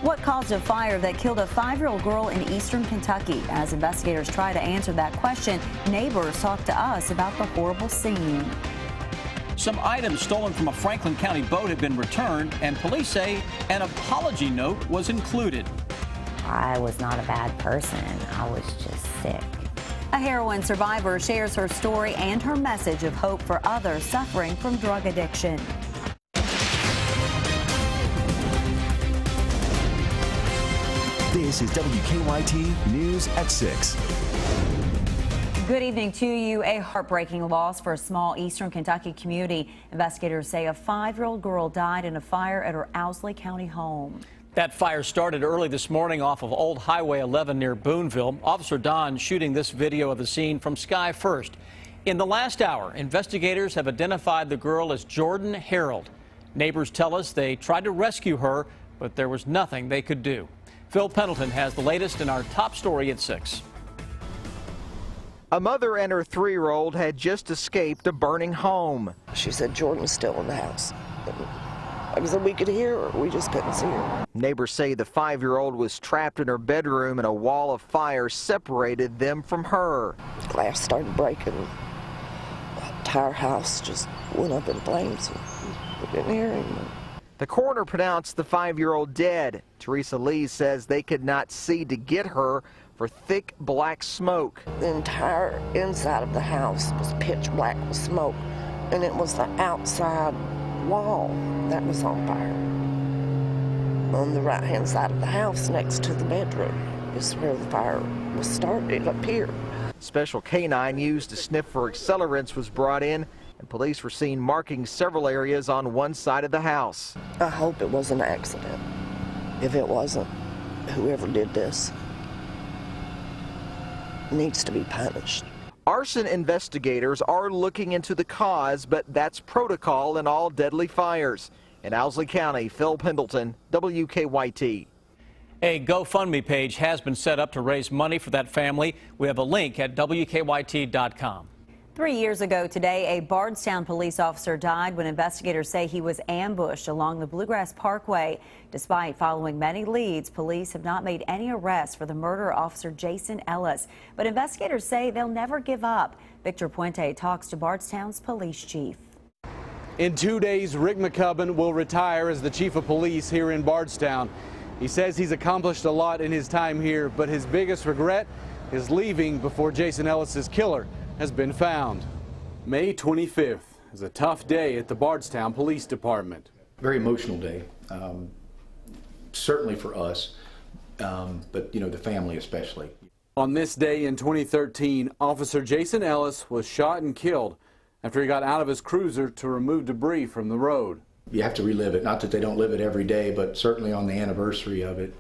What caused a fire that killed a 5-year-old girl in eastern Kentucky? As investigators try to answer that question, neighbors talk to us about the horrible scene. Some items stolen from a Franklin County boat have been returned, and police say an apology note was included. I was not a bad person. I was just sick. A heroin survivor shares her story and her message of hope for others suffering from drug addiction. This is WKYT News at 6. Good evening to you. A heartbreaking loss for a small eastern Kentucky community. Investigators say a 5-year-old girl died in a fire at her Owsley County home. That fire started early this morning off of Old Highway 11 near Boonville. Officer Don shooting this video of the scene from Sky First. In the last hour, investigators have identified the girl as Jordan Harold. Neighbors tell us they tried to rescue her, but there was nothing they could do. Phil Pendleton has the latest in our top story at 6. A mother and her 3-year-old had just escaped a burning home. She said Jordan's still in the house. Like I said, we could hear her, we just couldn't see her. Neighbors say the 5-year-old was trapped in her bedroom and a wall of fire separated them from her. Glass started breaking. The entire house just went up in flames. We didn't hear him. The coroner pronounced the 5-year-old dead. Teresa Lee says they could not see to get her for thick black smoke. The entire inside of the house was pitch black with smoke, and it was the outside wall that was on fire. On the right-hand side of the house next to the bedroom is where the fire was started, it appeared. Special canine used to sniff for accelerants was brought in, and police were seen marking several areas on one side of the house. I hope it was an accident. If it wasn't, whoever did this needs to be punished. Arson investigators are looking into the cause, but that's protocol in all deadly fires. In Owsley County, Phil Pendleton, WKYT. A GoFundMe page has been set up to raise money for that family. We have a link at WKYT.com. 3 years ago today, a Bardstown police officer died when investigators say he was ambushed along the Bluegrass Parkway. Despite following many leads, police have not made any arrests for the murder of Officer Jason Ellis. But investigators say they'll never give up. Victor Puente talks to Bardstown's police chief. In 2 days, Rick McCubbin will retire as the chief of police here in Bardstown. He says he's accomplished a lot in his time here, but his biggest regret is leaving before Jason Ellis's killer has been found. May 25th is a tough day at the Bardstown Police Department. Very emotional day, certainly for us, but the family especially. On this day in 2013, Officer Jason Ellis was shot and killed after he got out of his cruiser to remove debris from the road. You have to relive it, not that they don't live it every day, but certainly on the anniversary of it,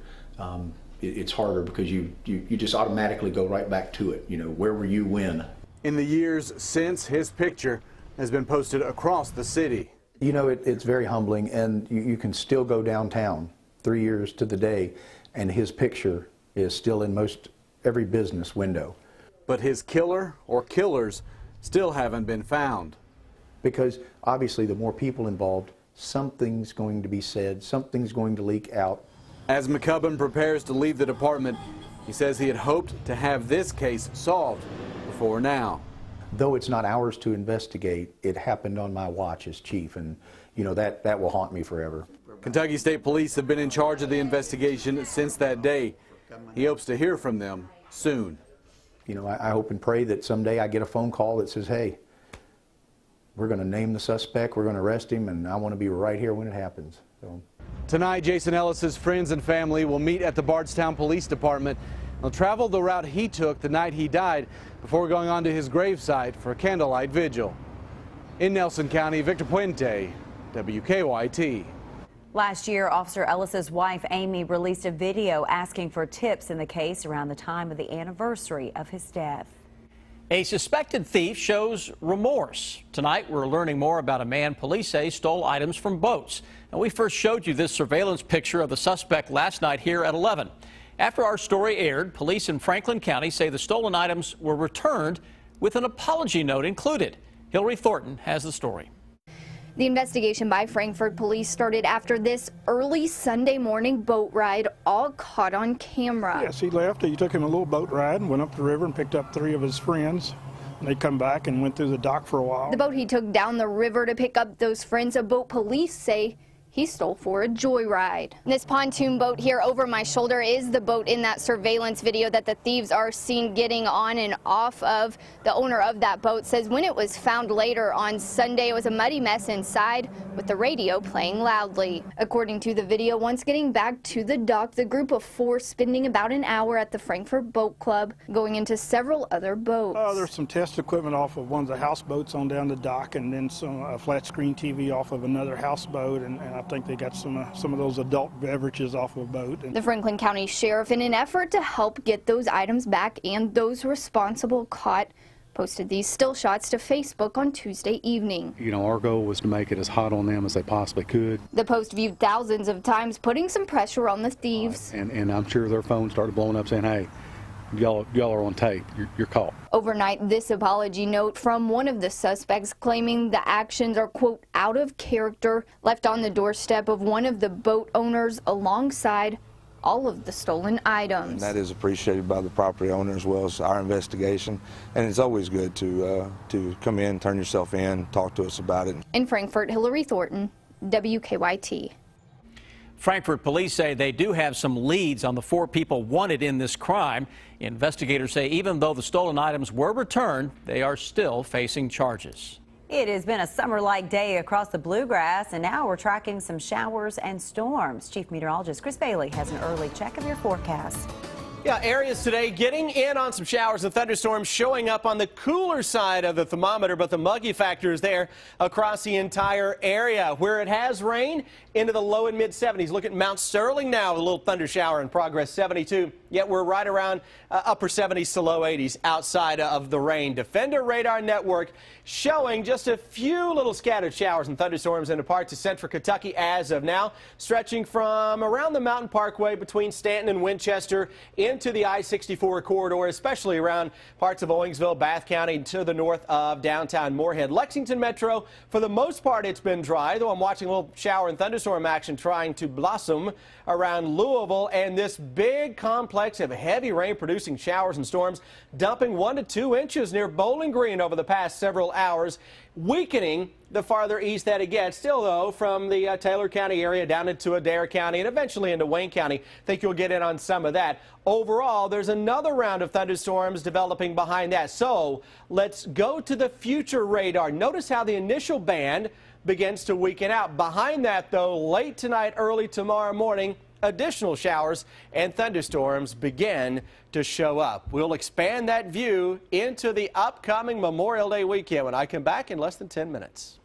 it's harder because you just automatically go right back to it. Where were you when? In the years since, his picture has been posted across the city. It's very humbling, and you can still go downtown 3 years to the day, and his picture is still in most every business window. But his killer or killers still haven't been found. Because obviously the more people involved, something's going to be said, something's going to leak out. As McCubbin prepares to leave the department, he says he had hoped to have this case solved before now. Though it's not ours to investigate, it happened on my watch as chief, and that will haunt me forever. Kentucky State Police have been in charge of the investigation since that day. He hopes to hear from them soon. I hope and pray that someday I get a phone call that says, hey, we're going to name the suspect, we're going to arrest him, and I want to be right here when it happens. Tonight, Jason Ellis's friends and family will meet at the Bardstown Police Department. They'll travel the route he took the night he died before going on to his gravesite for a candlelight vigil. In Nelson County, Victor Puente, WKYT. Last year, Officer Ellis's wife, Amy, released a video asking for tips in the case around the time of the anniversary of his death. A suspected thief shows remorse. Tonight, we're learning more about a man police say stole items from boats. Now, we first showed you this surveillance picture of the suspect last night here at 11. After our story aired, police in Franklin County say the stolen items were returned with an apology note included. Hillary Thornton has the story. The investigation by Frankfort police started after this early Sunday morning boat ride, all caught on camera. Yes, he left. He took him a little boat ride and went up the river and picked up 3 of his friends. And they come back and went through the dock for a while. The boat he took down the river to pick up those friends, a boat police say he stole for a joyride. This pontoon boat here over my shoulder is the boat in that surveillance video that the thieves are seen getting on and off of. The owner of that boat says when it was found later on Sunday, it was a muddy mess inside with the radio playing loudly. According to the video, once getting back to the dock, the group of 4 spending about an hour at the Frankfort Boat Club, going into several other boats. There's some test equipment off of one of the houseboats on down the dock, and then some flat screen TV off of another houseboat, and I think they got some of those adult beverages off of a boat. The Franklin County Sheriff, in an effort to help get those items back and those responsible caught, posted these still shots to Facebook on Tuesday evening. You know, our goal was to make it as hot on them as they possibly could. The post viewed thousands of times, putting some pressure on the thieves. And I'm sure their phones started blowing up saying, hey, y'all are on tape, you're caught. Overnight, this apology note from one of the suspects claiming the actions are, quote, out of character, left on the doorstep of one of the boat owners alongside all of the stolen items. And that is appreciated by the property owner as well as our investigation. And it's always good to come in, turn yourself in, talk to us about it. In Frankfort, Hillary Thornton, WKYT. Frankfort police say they do have some leads on the 4 people wanted in this crime. Investigators say even though the stolen items were returned, they are still facing charges. It has been a summer-like day across the Bluegrass, and now we're tracking some showers and storms. Chief Meteorologist Chris Bailey has an early check of your forecast. Yeah, areas today getting in on some showers and thunderstorms, showing up on the cooler side of the thermometer, but the muggy factor is there across the entire area. Where it has rain, into the low and mid 70s. Look at Mount Sterling now, a little thunder shower in progress, 72. Yet we're right around upper 70s to low 80s outside of the rain. Defender Radar Network showing just a few little scattered showers and thunderstorms into parts of central Kentucky as of now, stretching from around the Mountain Parkway between Stanton and Winchester into the I-64 corridor, especially around parts of Owensville, Bath County, to the north of downtown Moorhead. Lexington Metro, for the most part, it's been dry, though I'm watching a little shower and thunderstorm action trying to blossom around Louisville, and this big complex of heavy rain producing showers and storms dumping 1 to 2 inches near Bowling Green over the past several hours, weakening the farther east that it gets. Still, though, from the Taylor County area down into Adair County and eventually into Wayne County, think you'll get in on some of that. Overall, there's another round of thunderstorms developing behind that. So let's go to the future radar. Notice how the initial band begins to weaken out. Behind that, though, late tonight, early tomorrow morning, additional showers and thunderstorms begin to show up. We'll expand that view into the upcoming Memorial Day weekend when I come back in less than 10 minutes.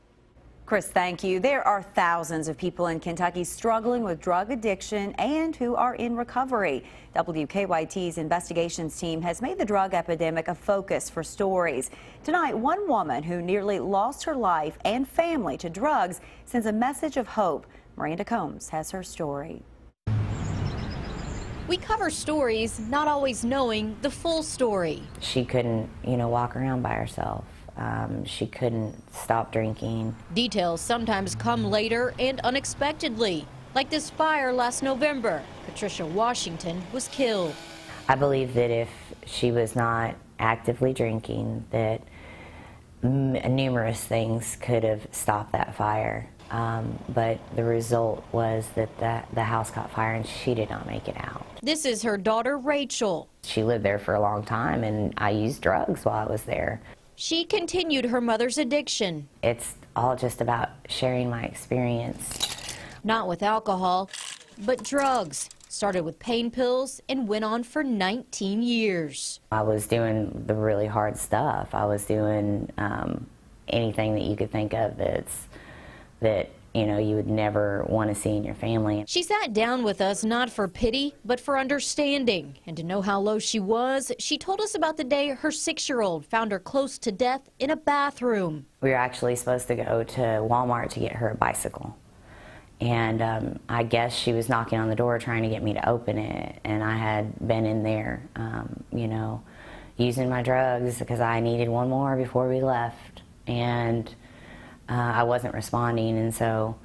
Chris, thank you. There are thousands of people in Kentucky struggling with drug addiction and who are in recovery. WKYT's investigations team has made the drug epidemic a focus for stories. Tonight, one woman who nearly lost her life and family to drugs sends a message of hope. Miranda Combs has her story. We cover stories, not always knowing the full story. She couldn't, walk around by herself. She couldn't stop drinking. Details sometimes come later and unexpectedly, like this fire last November. Patricia Washington was killed. I believe that if she was not actively drinking, that numerous things could have stopped that fire. But the result was that the house caught fire and she did not make it out. This is her daughter, Rachel. She lived there for a long time, and I used drugs while I was there. She continued her mother's addiction. It's all just about sharing my experience. Not with alcohol, but drugs. Started with pain pills and went on for 19 years. I was doing the really hard stuff. I was doing anything that you could think of that you would never want to see in your family. She sat down with us not for pity, but for understanding. And to know how low she was, she told us about the day her 6-year-old found her close to death in a bathroom. We were actually supposed to go to Walmart to get her a bicycle. And I guess she was knocking on the door trying to get me to open it. And I had been in there, using my drugs because I needed one more before we left. And I wasn't responding, and so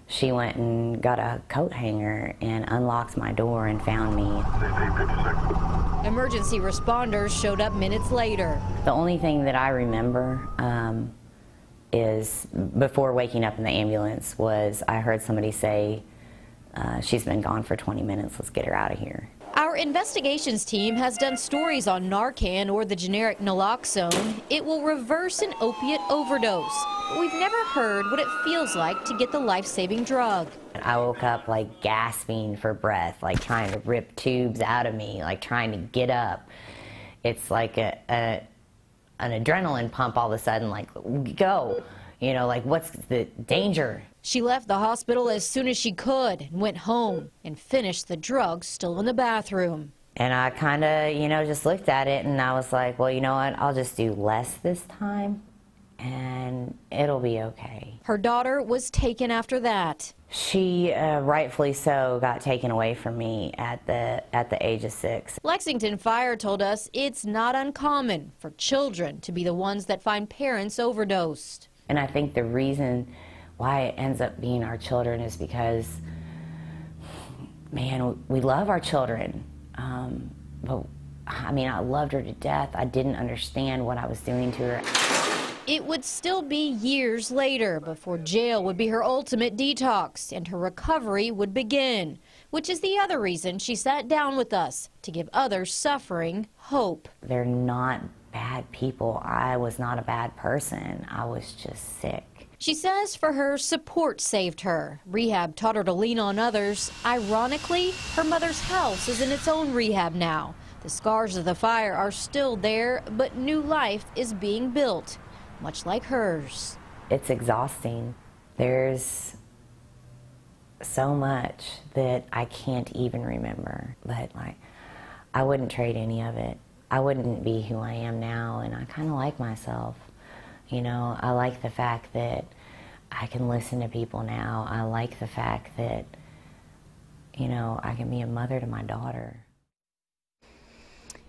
she went and got a coat hanger and unlocked my door and found me. Emergency responders showed up minutes later. The only thing that I remember is before waking up in the ambulance was I heard somebody say, she's been gone for 20 minutes, let's get her out of here. Our investigations team has done stories on Narcan or the generic naloxone. It will reverse an opiate overdose, but we've never heard what it feels like to get the life-saving drug. I woke up like gasping for breath, like trying to rip tubes out of me, like trying to get up. It's like an adrenaline pump all of a sudden, like, go. You know, like, what's the danger? She left the hospital as soon as she could and went home and finished the drug still in the bathroom. And I kind of, you know, just looked at it and I was like, well, you know what, I'll just do less this time and it'll be okay. Her daughter was taken after that. She, rightfully so, got taken away from me at the age of 6. Lexington Fire told us it's not uncommon for children to be the ones that find parents overdosed. And I think the reason why it ends up being our children is because, man, we love our children. But, I mean, I loved her to death. I didn't understand what I was doing to her. It would still be years later before jail would be her ultimate detox and her recovery would begin, which is the other reason she sat down with us, to give others suffering hope. They're not bad people. I was not a bad person. I was just sick. She says for her, support saved her. Rehab taught her to lean on others. Ironically, her mother's house is in its own rehab now. The scars of the fire are still there, but new life is being built, much like hers. It's exhausting. There's so much that I can't even remember, but like, I wouldn't trade any of it. I wouldn't be who I am now, and I kind of like myself. You know, I like the fact that I can listen to people now. I like the fact that, you know, I can be a mother to my daughter.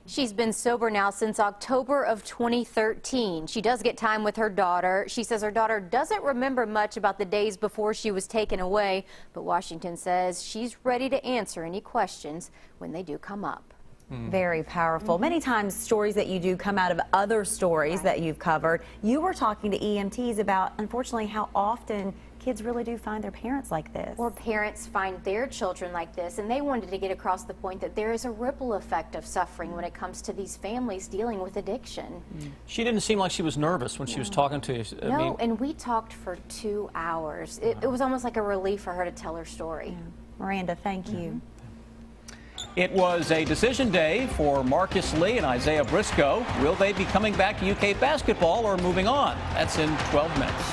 She's been sober now since October of 2013. She does get time with her daughter. She says her daughter doesn't remember much about the days before she was taken away, but Washington says she's ready to answer any questions when they do come up. Very powerful. Many times stories that you do come out of other stories that you've covered. You were talking to EMTs about, unfortunately, how often kids really do find their parents like this. Or parents find their children like this, and they wanted to get across the point that there is a ripple effect of suffering when it comes to these families dealing with addiction. She didn't seem like she was nervous when she was talking to you. No, and we talked for 2 hours. It was almost like a relief for her to tell her story. Miranda, thank you. It was a decision day for Marcus Lee and Isaiah Briscoe. Will they be coming back to UK basketball or moving on? That's in 12 minutes.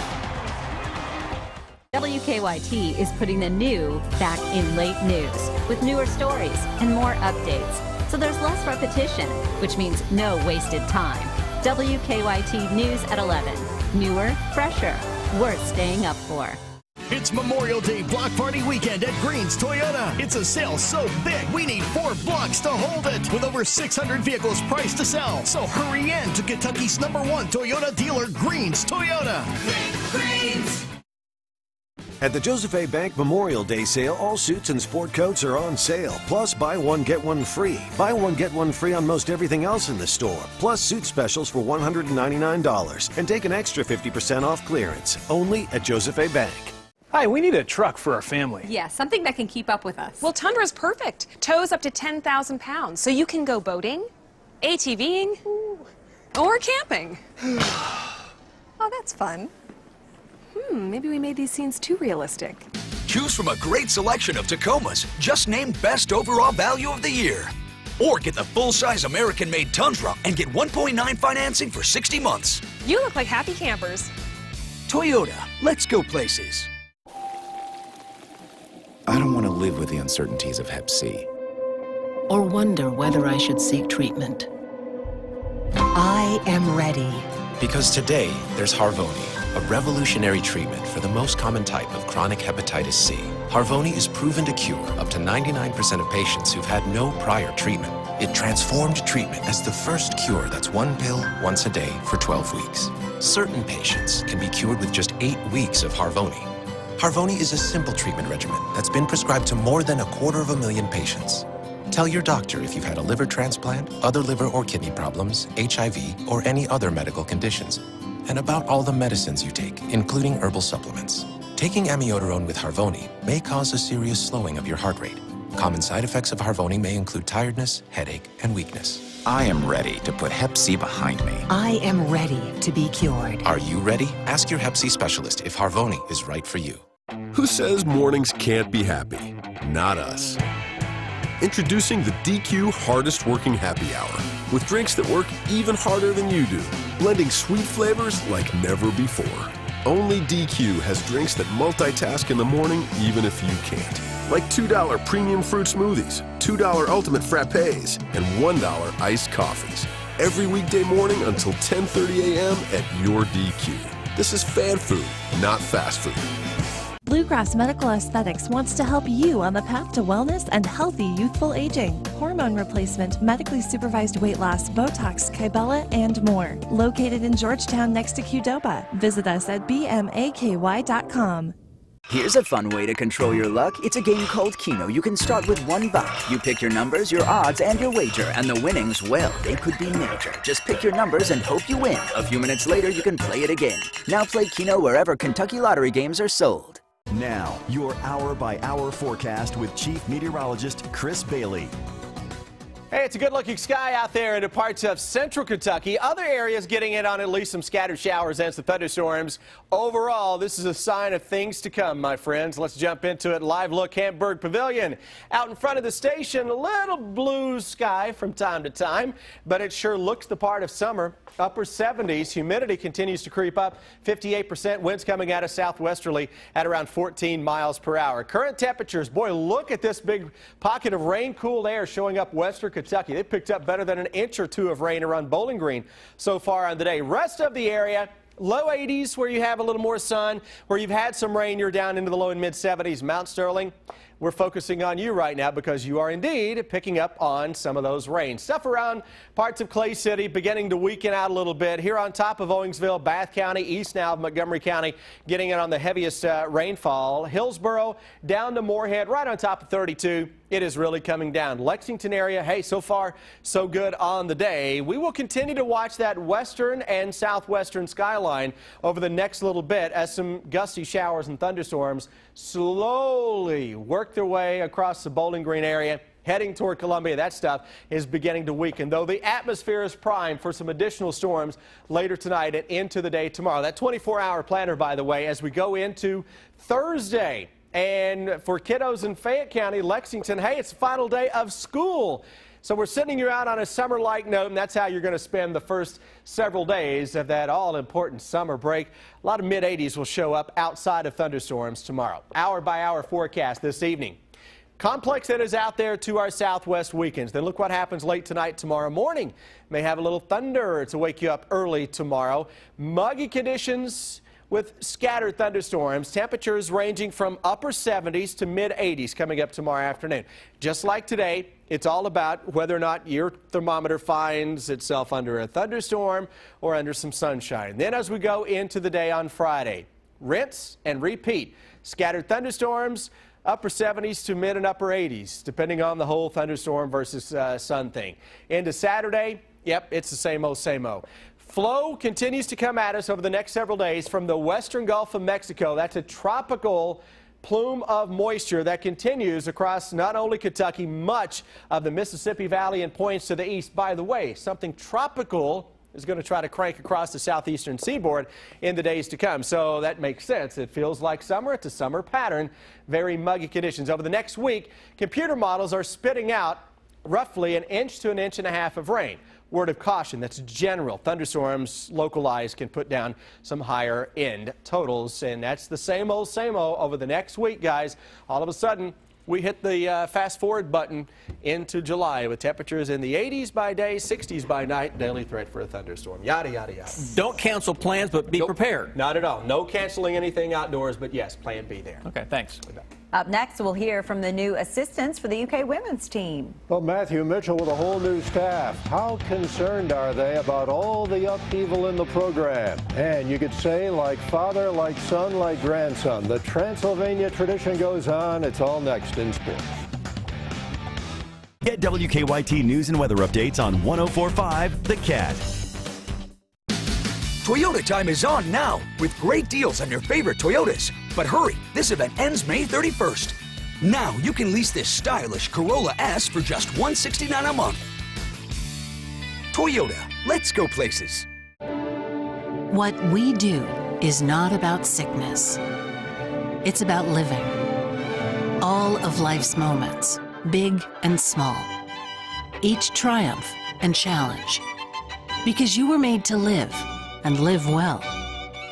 WKYT is putting the new back in late news with newer stories and more updates. So there's less repetition, which means no wasted time. WKYT News at 11. Newer, fresher, worth staying up for. It's Memorial Day Block Party Weekend at Green's Toyota. It's a sale so big, we need 4 blocks to hold it. With over 600 vehicles priced to sell. So hurry in to Kentucky's #1 Toyota dealer, Green's Toyota. Green's. At the Joseph A. Bank Memorial Day sale, all suits and sport coats are on sale. Plus, buy one, get one free. Buy one, get one free on most everything else in the store. Plus, suit specials for $199. And take an extra 50% off clearance. Only at Joseph A. Bank. Hi, we need a truck for our family. Yeah, something that can keep up with us. Well, Tundra's perfect. Tows up to 10,000 pounds, so you can go boating, ATVing, or camping. Oh, that's fun. Maybe we made these scenes too realistic. Choose from a great selection of Tacomas, just named Best Overall Value of the Year. Or get the full-size American-made Tundra and get 1.9 financing for 60 months. You look like happy campers. Toyota, let's go places. I don't want to live with the uncertainties of Hep C. Or wonder whether I should seek treatment. I am ready. Because today, there's Harvoni, a revolutionary treatment for the most common type of chronic hepatitis C. Harvoni is proven to cure up to 99% of patients who've had no prior treatment. It transformed treatment as the first cure that's one pill once a day for 12 weeks. Certain patients can be cured with just 8 weeks of Harvoni. Harvoni is a simple treatment regimen that's been prescribed to more than 250,000 patients. Tell your doctor if you've had a liver transplant, other liver or kidney problems, HIV, or any other medical conditions, and about all the medicines you take, including herbal supplements. Taking amiodarone with Harvoni may cause a serious slowing of your heart rate. Common side effects of Harvoni may include tiredness, headache, and weakness. I am ready to put Hep C behind me. I am ready to be cured. Are you ready? Ask your Hep C specialist if Harvoni is right for you. Who says mornings can't be happy? Not us. Introducing the DQ Hardest Working Happy Hour, with drinks that work even harder than you do, blending sweet flavors like never before. Only DQ has drinks that multitask in the morning even if you can't. Like $2 premium fruit smoothies, $2 ultimate frappes, and $1 iced coffees. Every weekday morning until 10:30 a.m. at your DQ. This is fan food, not fast food. Bluegrass Medical Aesthetics wants to help you on the path to wellness and healthy youthful aging. Hormone replacement, medically supervised weight loss, Botox, Kybella, and more. Located in Georgetown next to Qdoba. Visit us at bmaky.com. Here's a fun way to control your luck. It's a game called Keno. You can start with $1. You pick your numbers, your odds, and your wager. And the winnings, well, they could be major. Just pick your numbers and hope you win. A few minutes later, you can play it again. Now play Keno wherever Kentucky Lottery games are sold. Now, your hour-by-hour forecast with Chief Meteorologist Chris Bailey. Hey, it's a good-looking sky out there in parts of central Kentucky. Other areas getting in on at least some scattered showers and some thunderstorms. Overall, this is a sign of things to come, my friends. Let's jump into it. Live look, Hamburg Pavilion. Out in front of the station, a little blue sky from time to time, but it sure looks the part of summer. Upper 70s. Humidity continues to creep up. 58%. Winds coming at us southwesterly at around 14 miles per hour. Current temperatures. Boy, look at this big pocket of rain-cooled air showing up western Kentucky. They picked up better than an inch or two of rain around Bowling Green so far on the day. Rest of the area, low 80s where you have a little more sun. Where you've had some rain, you're down into the low and mid 70s. Mount Sterling, we're focusing on you right now because you are indeed picking up on some of those rains. Stuff around parts of Clay City beginning to weaken out a little bit. Here on top of Owensville, Bath County, east now of Montgomery County, getting in on the heaviest rainfall. Hillsboro down to Moorhead, right on top of 32. It is really coming down. Lexington area, hey, so far so good on the day. We will continue to watch that western and southwestern skyline over the next little bit as some gusty showers and thunderstorms slowly work their way across the Bowling Green area, heading toward Columbia. That stuff is beginning to weaken, though the atmosphere is primed for some additional storms later tonight and into the day tomorrow. That 24-hour planner, by the way, as we go into Thursday. And for kiddos in Fayette County, Lexington, hey, it's the final day of school. So we're sending you out on a summer-like note, and that's how you're going to spend the first several days of that all-important summer break. A lot of mid-80s will show up outside of thunderstorms tomorrow. Hour-by-hour forecast this evening. Complex that is out there to our southwest weekends. Then look what happens late tonight, tomorrow morning. May have a little thunder to wake you up early tomorrow. Muggy conditions with scattered thunderstorms. Temperatures ranging from upper 70s to mid 80s coming up tomorrow afternoon. Just like today, it's all about whether or not your thermometer finds itself under a thunderstorm or under some sunshine. Then as we go into the day on Friday, rinse and repeat. Scattered thunderstorms, upper 70s to mid and upper 80s, depending on the whole thunderstorm versus sun thing. Into Saturday, yep, it's the same old, same old. Flow continues to come at us over the next several days from the western Gulf of Mexico. That's a tropical plume of moisture that continues across not only Kentucky, much of the Mississippi Valley and points to the east. By the way, something tropical is going to try to crank across the southeastern seaboard in the days to come. So that makes sense. It feels like summer. It's a summer pattern. Very muggy conditions. Over the next week, computer models are spitting out roughly 1 inch to 1.5 inches of rain. Word of caution, that's general. Thunderstorms localized can put down some higher end totals, and that's the same old over the next week, guys. All of a sudden, we hit the fast forward button into July with temperatures in the 80s by day, 60s by night. Daily threat for a thunderstorm. Yada, yada, yada. Don't cancel plans, but be prepared. Not at all. No canceling anything outdoors, but yes, plan B there. Okay, thanks. Up next, we'll hear from the new assistants for the UK women's team. Well, Matthew Mitchell with a whole new staff. How concerned are they about all the upheaval in the program? And you could say, like father, like son, like grandson. The Transylvania tradition goes on. It's all next in sports. Get WKYT news and weather updates on 104.5 The Cat. Toyota time is on now with great deals on your favorite Toyotas. But hurry, this event ends May 31st. Now you can lease this stylish Corolla S for just $169 a month. Toyota, let's go places. What we do is not about sickness. It's about living. All of life's moments, big and small. Each triumph and challenge. Because you were made to live and live well.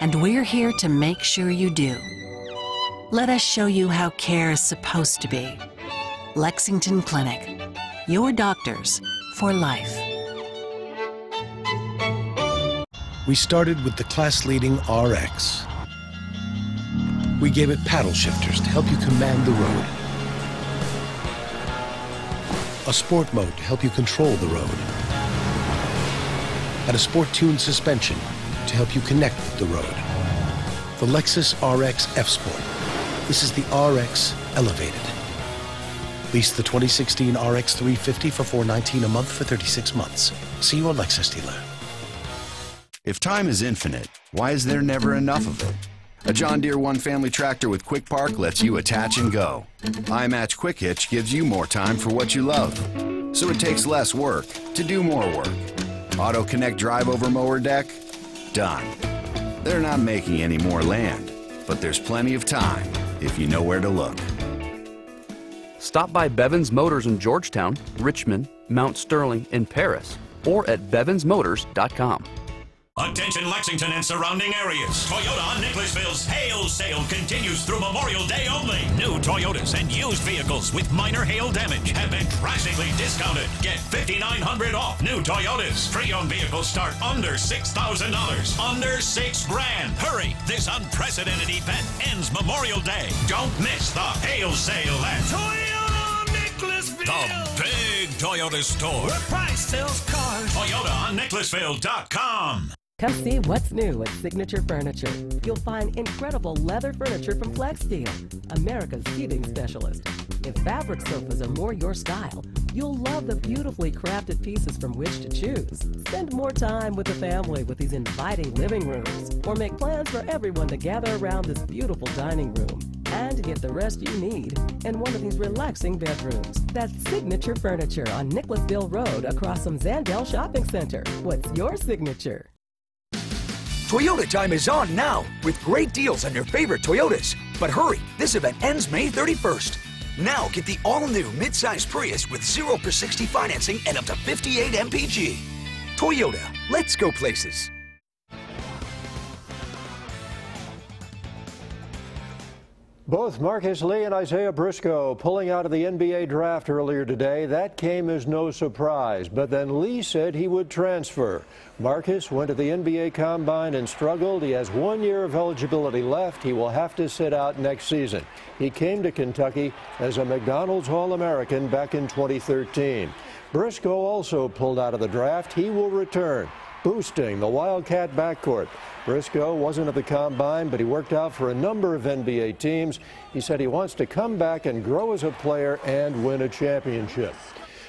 And we're here to make sure you do. Let us show you how care is supposed to be. Lexington Clinic. Your doctors for life. We started with the class-leading RX. We gave it paddle shifters to help you command the road. A sport mode to help you control the road. And a sport-tuned suspension to help you connect with the road. The Lexus RX F-Sport. This is the RX Elevated. Lease the 2016 RX 350 for $419 a month for 36 months. See your Lexus dealer. If time is infinite, why is there never enough of it? A John Deere One Family tractor with Quick Park lets you attach and go. iMatch Quick Hitch gives you more time for what you love. So it takes less work to do more work. Auto Connect drive over mower deck? Done. They're not making any more land, but there's plenty of time if you know where to look. Stop by Bevins Motors in Georgetown, Richmond, Mount Sterling, and Paris, or at bevinsmotors.com. Attention Lexington and surrounding areas. Toyota on Nicholasville's hail sale continues through Memorial Day only. New Toyotas and used vehicles with minor hail damage have been drastically discounted. Get $5,900 off new Toyotas. Pre-owned vehicles start under $6,000. Under $6 grand. Hurry! This unprecedented event ends Memorial Day. Don't miss the hail sale at Toyota Nicholasville. The big Toyota store. Where price sells cars. Toyota on Nicholasville.com. Come see what's new at Signature Furniture. You'll find incredible leather furniture from Flex Steel, America's seating specialist. If fabric sofas are more your style, you'll love the beautifully crafted pieces from which to choose. Spend more time with the family with these inviting living rooms, or make plans for everyone to gather around this beautiful dining room and get the rest you need in one of these relaxing bedrooms. That's Signature Furniture on Nicholasville Road across from Zandel Shopping Center. What's your signature? Toyota time is on now with great deals on your favorite Toyotas. But hurry, this event ends May 31st. Now get the all-new midsize Prius with 0 per 60 financing and up to 58 MPG. Toyota, let's go places. Both Marcus Lee and Isaiah Briscoe pulling out of the NBA draft earlier today. That came as no surprise, but then Lee said he would transfer. Marcus went to the NBA Combine and struggled. He has 1 year of eligibility left. He will have to sit out next season. He came to Kentucky as a McDonald's All-American back in 2013. Briscoe also pulled out of the draft. He will return, boosting the Wildcat backcourt. Briscoe wasn't at the Combine, but he worked out for a number of NBA teams. He said he wants to come back and grow as a player and win a championship.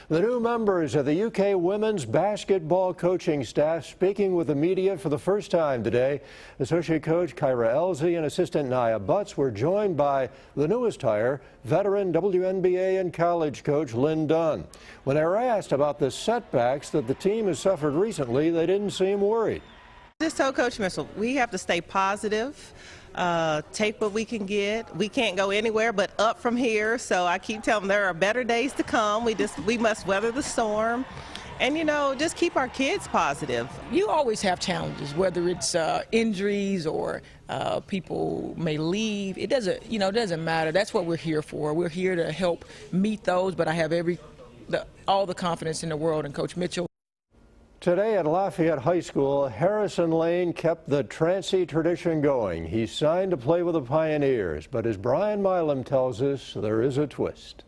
The new members of the UK women's basketball coaching staff speaking with the media for the first time today. Associate coach Kyra Elsie and assistant Nia Butts were joined by the newest hire, veteran WNBA and college coach Lynn Dunn. When they were asked about the setbacks that the team has suffered recently, they didn't seem worried. Just told Coach Mitchell, we have to stay positive, take what we can get. We can't go anywhere but up from here, so I keep telling them there are better days to come. We must weather the storm and, you know, just keep our kids positive. You always have challenges, whether it's injuries or people may leave. It doesn't matter. That's what we're here for. We're here to help meet those, but I have all the confidence in the world in Coach Mitchell. Today at Lafayette High School, Harrison Lane kept the Trancy tradition going. He signed to play with the Pioneers, but as Brian Milam tells us, there is a twist.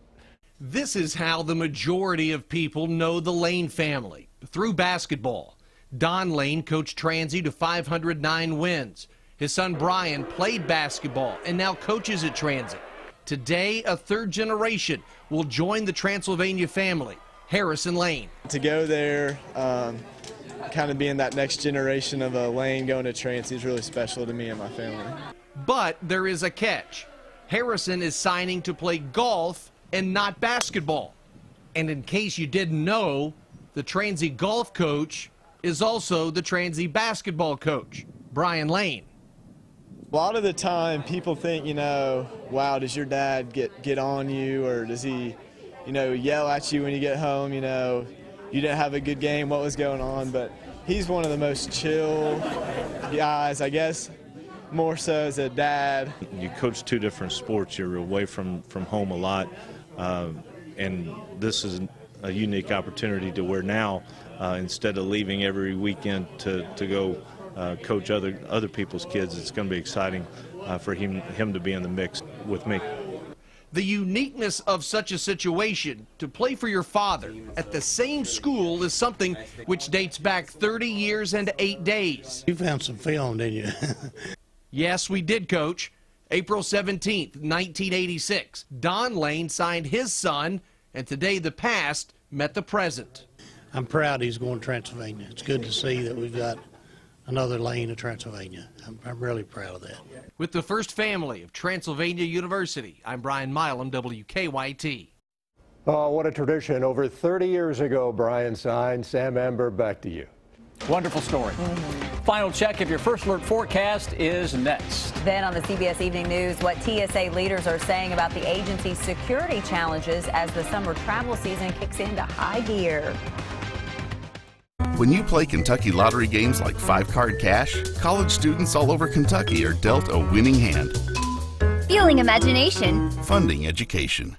This is how the majority of people know the Lane family, through basketball. Don Lane coached Transy to 509 wins. His son Brian played basketball and now coaches at Transy. Today, a third generation will join the Transylvania family, Harrison Lane. To go there, kind of being that next generation of a Lane going to Transy is really special to me and my family. But there is a catch. Harrison is signing to play golf and not basketball. And in case you didn't know, the Transy golf coach is also the Transy basketball coach, Brian Lane. A lot of the time people think, wow, does your dad get on you, or does he, yell at you when you get home, you didn't have a good game, what was going on? But he's one of the most chill guys, I guess, more so as a dad. You coach two different sports, you're away from home a lot, and this is a unique opportunity to where now, instead of leaving every weekend to go coach other people's kids, it's going to be exciting for him to be in the mix with me. The uniqueness of such a situation, to play for your father at the same school, is something which dates back 30 years and 8 days. You found some film, didn't you? Yes, we did, Coach. April 17th, 1986, Don Lane signed his son, and today the past met the present. I'm proud he's going to Transylvania. It's good to see that we've got another Lane of Transylvania. I'm really proud of that. With the first family of Transylvania University, I'm Brian Milam, WKYT. Oh, what a tradition. Over 30 years ago, Brian signed. Sam Amber, back to you. Wonderful story. Final check of your First Alert forecast is next. Then on the CBS Evening News, what TSA leaders are saying about the agency's security challenges as the summer travel season kicks into high gear. When you play Kentucky lottery games like 5-Card Cash, college students all over Kentucky are dealt a winning hand. Fueling imagination. Funding education.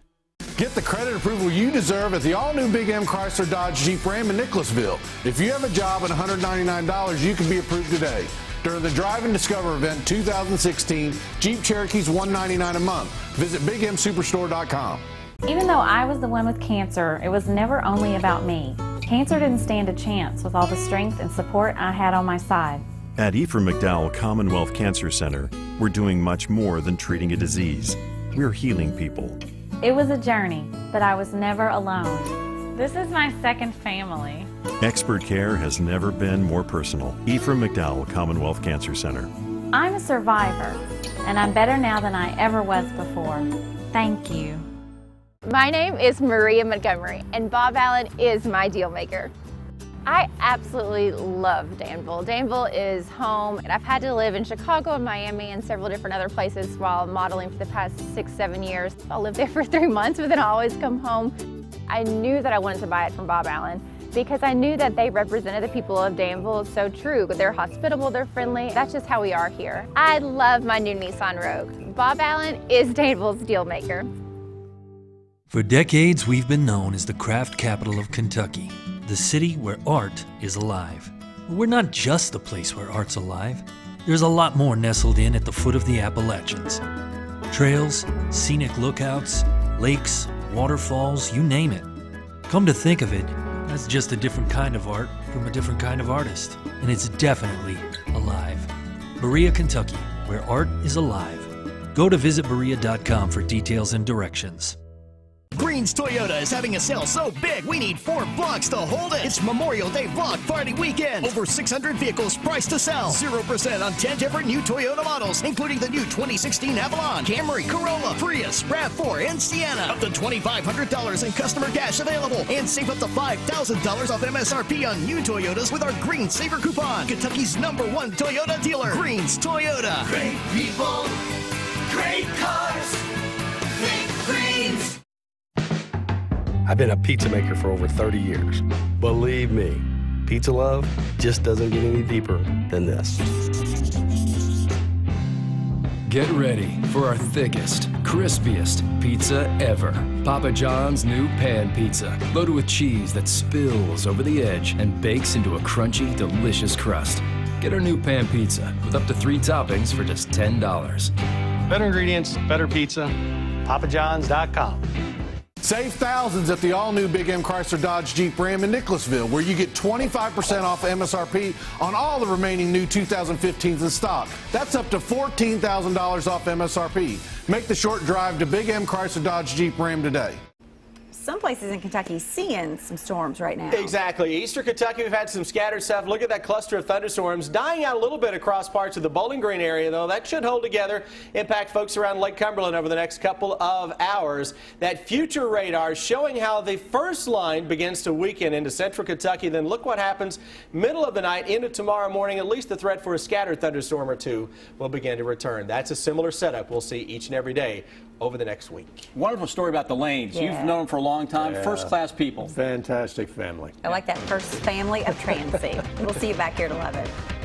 Get the credit approval you deserve at the all-new Big M Chrysler Dodge Jeep Ram in Nicholasville. If you have a job at $199, you can be approved today. During the Drive and Discover event 2016, Jeep Cherokee's $199 a month. Visit BigMSuperstore.com. Even though I was the one with cancer, it was never only about me. Cancer didn't stand a chance with all the strength and support I had on my side. At Ephraim McDowell Commonwealth Cancer Center, we're doing much more than treating a disease. We're healing people. It was a journey, but I was never alone. This is my second family. Expert care has never been more personal. Ephraim McDowell Commonwealth Cancer Center. I'm a survivor, and I'm better now than I ever was before. Thank you. My name is Maria Montgomery, and Bob Allen is my deal maker. I absolutely love Danville. Danville is home, and I've had to live in Chicago and Miami and several different other places while modeling for the past 6-7 years. I'll live there for 3 months, but then I'll always come home. I knew that I wanted to buy it from Bob Allen because I knew that they represented the people of Danville so true. They're hospitable, they're friendly. That's just how we are here. I love my new Nissan Rogue. Bob Allen is Danville's deal maker. For decades, we've been known as the craft capital of Kentucky, the city where art is alive. We're not just the place where art's alive. There's a lot more nestled in at the foot of the Appalachians. Trails, scenic lookouts, lakes, waterfalls, you name it. Come to think of it, that's just a different kind of art from a different kind of artist, and it's definitely alive. Berea, Kentucky, where art is alive. Go to visitberea.com for details and directions. Greens Toyota is having a sale so big, we need 4 blocks to hold it. It's Memorial Day block party weekend. Over 600 vehicles priced to sell. 0% on 10 different new Toyota models, including the new 2016 Avalon, Camry, Corolla, Prius, RAV4, and Sienna. Up to $2,500 in customer cash available. And save up to $5,000 off MSRP on new Toyotas with our Green Saver coupon. Kentucky's #1 Toyota dealer, Greens Toyota. Great people, great cars, think Greens. I've been a pizza maker for over 30 years. Believe me, pizza love just doesn't get any deeper than this. Get ready for our thickest, crispiest pizza ever. Papa John's new pan pizza, loaded with cheese that spills over the edge and bakes into a crunchy, delicious crust. Get our new pan pizza with up to 3 toppings for just $10. Better ingredients, better pizza, papajohns.com. Save thousands at the all-new Big M Chrysler Dodge Jeep Ram in Nicholasville, where you get 25% off MSRP on all the remaining new 2015s in stock. That's up to $14,000 off MSRP. Make the short drive to Big M Chrysler Dodge Jeep Ram today. Some places in Kentucky seeing some storms right now. Exactly. Eastern Kentucky, we've had some scattered stuff. Look at that cluster of thunderstorms dying out a little bit across parts of the Bowling Green area, though. That should hold together, impact folks around Lake Cumberland over the next couple of hours. That future radar showing how the first line begins to weaken into central Kentucky. Then look what happens middle of the night into tomorrow morning. At least the threat for a scattered thunderstorm or two will begin to return. That's a similar setup we'll see each and every day over the next week. Wonderful story about the Lanes. Yeah. You've known them for a long time. Yeah. First-class people. Fantastic family. I like that first family of Transy. We'll see you back here at 11.